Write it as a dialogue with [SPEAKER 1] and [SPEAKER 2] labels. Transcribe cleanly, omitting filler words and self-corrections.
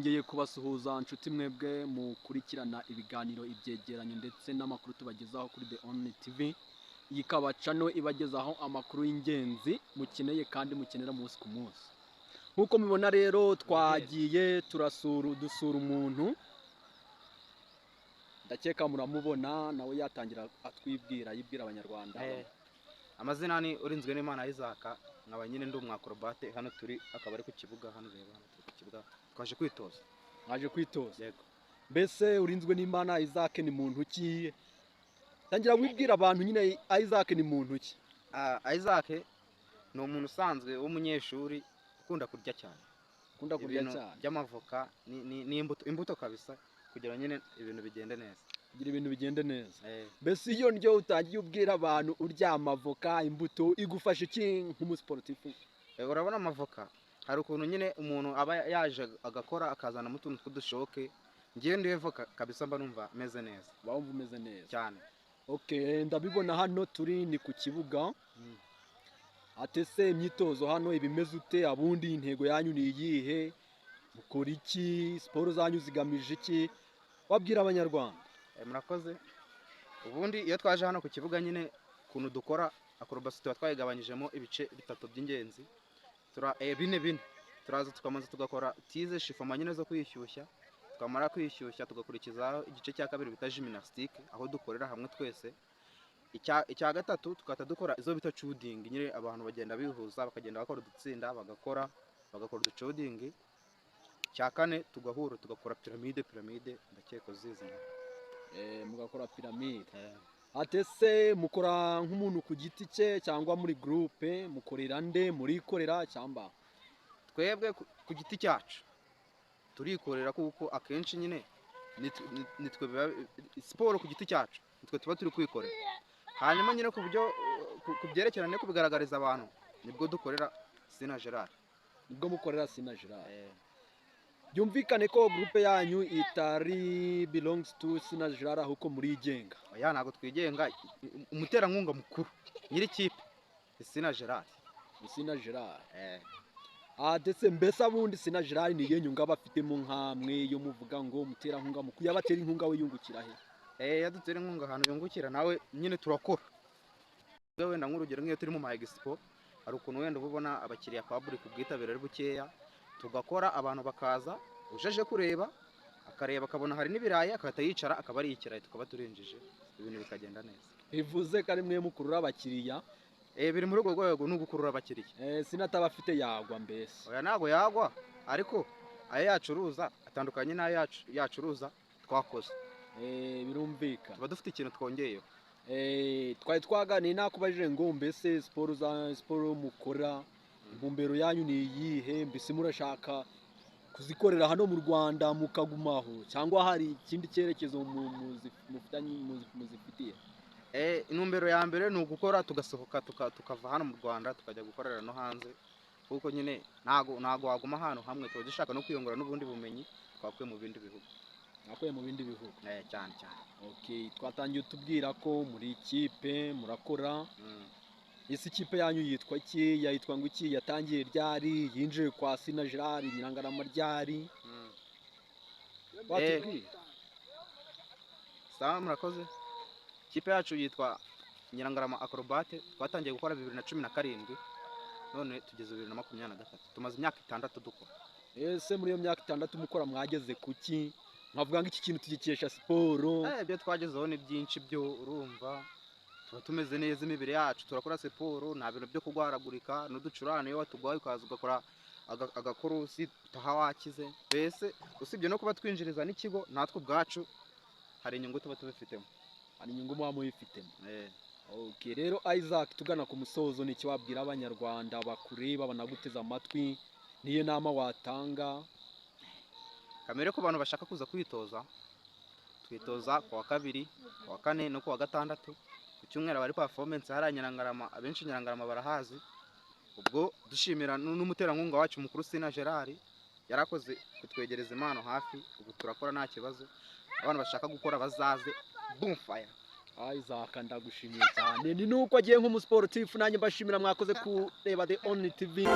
[SPEAKER 1] twongeye kubasuhuza nshuti mwebwe mukurikirana ibiganiro ibyegeranyo ndetse n'amakuru tubagezaho kuri The Only TV. Iyi ikaba channel ibagezaho amakuru y'ingenzi mukeneye kandi mukenera munsi ku munsi. Nkuko mubibona rero twagiye dusura umuntu, ndakeka muramubona nawe yatangira atwibwira yibwira abanyarwanda.
[SPEAKER 2] Amazina ni Urinzwe n'Imana Isaac, nkaba nyine ndi umwakrobate. Hano turi akaba ari ku kibuga, hano reba hano turi ku kibuga twaje kwitoza.
[SPEAKER 1] Mwaje kwitoza?
[SPEAKER 2] Yego.
[SPEAKER 1] Mbese Urinzwe n'Imana Isaac ni muntu ki? Tangira wibwira abantu nyine Isaac ni muntu ki?
[SPEAKER 2] Isaac ni umuntu usanzwe w'umunyeshuri ukunda kurya cyane.
[SPEAKER 1] Ukunda kurya cyane
[SPEAKER 2] by'amavoka ni imbuto kabisa, kugira nyine ibintu bigende neza.
[SPEAKER 1] Kugira ibintu bigende neza. Mbese iyo ndyo utangiye ubwira abantu urya amavoka, imbuto igufasha iki nk'umusportifu?
[SPEAKER 2] Urabona amavoka hari ukuntu nyine umuntu aba yaje agakora akazana mu tuntu tw'udushoke. Ngiye ndiye voka kabisa mba numva meze neza.
[SPEAKER 1] Bawumva umeze neza
[SPEAKER 2] cyane.
[SPEAKER 1] Okay, ndabibona hano turi ni ku kibuga. Atese imyitozo hano ibimeze ute? Abundi intego yanyu ni iyihe? Mukora iki? Siporo zanyu zigamije iki? Wabwira abanyarwanda.
[SPEAKER 2] Murakoze. Ubundi iyo twaje hano ku kibuga nyine kuntu dukora acrobacy twayigabanyijemo ibice bitatu by'ingenzi. Bine turaza tukamanza tugakora tize shifoma nyine zo kwishyushya. Tukamara kwishyushya tugakurikizaho igice cya kabiri bita gymnastique, aho dukorera hamwe twese. Icya gatatu tukata dukora izo bita chuding, nyine abantu bagenda bihuza bakagenda bakora udutsinda bagakora uduchuding. Cya kane tugahura tugakora pyramide ndakeka uzizina.
[SPEAKER 1] Mugakora pyramide. Atese mukora nk'umuntu ku giti cye cyangwa muri groupe? Mukorera nde? Murikorera cyamba?
[SPEAKER 2] Twebwe ku giti cyacu turikorera kuko akenshi nyine nitwe siporo ku giti cyacu nitwe tuba turi kwikorera. Hanyuma nyine kubyerekerane kubigaragariza abantu nibwo dukorera Sina Gerard.
[SPEAKER 1] Nibwo mukorera Sina Gerard. Byumvikane ko groupe yanyu itari belongs to Sina Gerard ahubwo muri igenga.
[SPEAKER 2] Oya, ntago twigenga. Umuterankunga mukuru nyiri kipe Sina Gerard.
[SPEAKER 1] Sina Gerard. Ndetse mbese abundi Sina Gerard ni yenyunga bafitemo nkamwe yo muvuga ngo umuterankunga mukuru yabatera inkunga we yungukira he?
[SPEAKER 2] Yadutera inkunga ahantu yungukira nawe nyine turakora. Wenda nk'urugero nk'iyo turi mu ma expo, hari ukuntu wenda ubona abakiriya public ubwitabire ari bukeya, tugakora abantu bakaza ujeje kureba akareba akabona hari n'ibirayi akahita yicara akaba ari ikirayi tukaba turinjije ibintu bikagenda neza.
[SPEAKER 1] Bivuze ko ari mwe mukurura abakiriya?
[SPEAKER 2] Biri muri urwo rwego no gukurura abakiriya.
[SPEAKER 1] Sinataba afite yagwa mbese?
[SPEAKER 2] Oya, ntago yagwa, ariko ayo yacuruza atandukanye n'ayo yacuruza twakoze.
[SPEAKER 1] Birumvikana.
[SPEAKER 2] Tuba dufite ikintu twongeyeho.
[SPEAKER 1] Twari twaganiye nakubajije ngo mbese siporo mukora intumbero yanyu ni iyihe? Mbese murashaka kuzikorera hano mu Rwanda mukagumaho cyangwa hari ikindi cyerekezo muzifitiye?
[SPEAKER 2] Intumbero ya mbere ni ugukora tugasohoka tukava hano mu Rwanda tukajya gukorera no hanze, kuko nyine ntago waguma hano hamwe. Tuba dushaka no kwiyongera n'ubundi bumenyi twakuye mu bindi bihugu.
[SPEAKER 1] Nakuye mu bindi bihugu?
[SPEAKER 2] Cyane.
[SPEAKER 1] Okay, twatangiye tubwira ko muri ikipe murakora. Ese ikipe yanyu yitwa iki? Yitwa ngo iki? Yatangiye ryari? Yinjiye kwa Sina Gerard Nyirangarama ryari? Batubwira.
[SPEAKER 2] Sawa, murakoze. Ikipe yacu yitwa Nyirangarama Acrobate. Twatangiye gukora 2017 none tugeze 2023. Tumaze imyaka 6 dukora.
[SPEAKER 1] Ese muri iyo myaka 6 mukora mwageze kuki? Nkavuga ngo iki kintu tugikesha siporo?
[SPEAKER 2] Ibyo twagezeho ni byinshi byo urumva. Tuba tumeze neza imibiri yacu, turakora siporo, nta bintu byo kugwaragurika n'uducurane. Iyo watugwaye ukaza ugakora agakorosi utaha wakize. Mbese usibye no kuba twinjiriza n'ikigo, natwe ubwacu hari inyungu tuba tubifitemo.
[SPEAKER 1] Hari inyungu muba mubifitemo? Okay, rero Isaac, tugana ku musozo ni iki wabwira abanyarwanda bakureba banaguteza amatwi? Niye nama watanga?
[SPEAKER 2] Kamere ko abantu bashaka kuza kwitoza, twitoza ku wa kabiri, ku wa kane no ku wa gatandatu. Ku cyumweru bari performance hari Nyirangarama, abenshi Nyirangarama barahazi. Ubwo dushimira n'umuterankunga wacu mukuru Sina Gerard, yarakoze kutwegereza impano hafi. Ubu turakora nta kibazo. Abantu bashaka gukora bazaze bonfire.
[SPEAKER 1] Isaac, ndagushimiye cyane. Ni nuko agiye nk'umusportifu, nanjye mbashimira mwakoze kureba The Only TV.